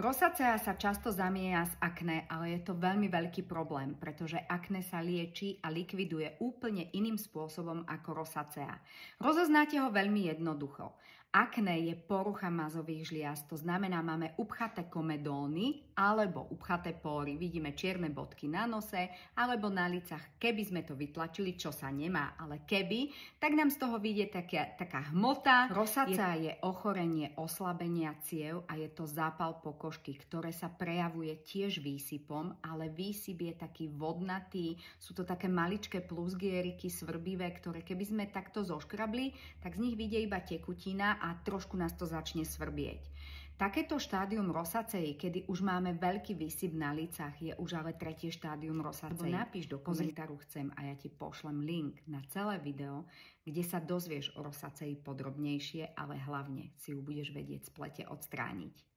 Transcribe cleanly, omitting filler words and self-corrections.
Rosacea sa často zamieja s akné, ale je to veľmi veľký problém, pretože akné sa lieči a likviduje úplne iným spôsobom ako rosacea. Rozoznáte ho veľmi jednoducho. Akné je porucha mazových žliaz, to znamená, máme upchaté komedóny alebo upchaté póry. Vidíme čierne bodky na nose alebo na licách. Keby sme to vytlačili, čo sa nemá, ale keby, tak nám z toho vyjde taká hmota. Rosacea je ochorenie oslabenia ciev a je to zápal pokožky, ktoré sa prejavuje tiež výsypom, ale výsyp je taký vodnatý, sú to také maličké plusgieriky svrbivé, ktoré keby sme takto zoškrabli, tak z nich vyjde iba tekutina a trošku nás to začne svrbieť. Takéto štádium rosacei, kedy už máme veľký výsyp na licách, je už ale tretie štádium rosacei. Napíš do komentáru chcem a ja ti pošlem link na celé video, kde sa dozvieš o rosacei podrobnejšie, ale hlavne si ju budeš vedieť z plete odstrániť.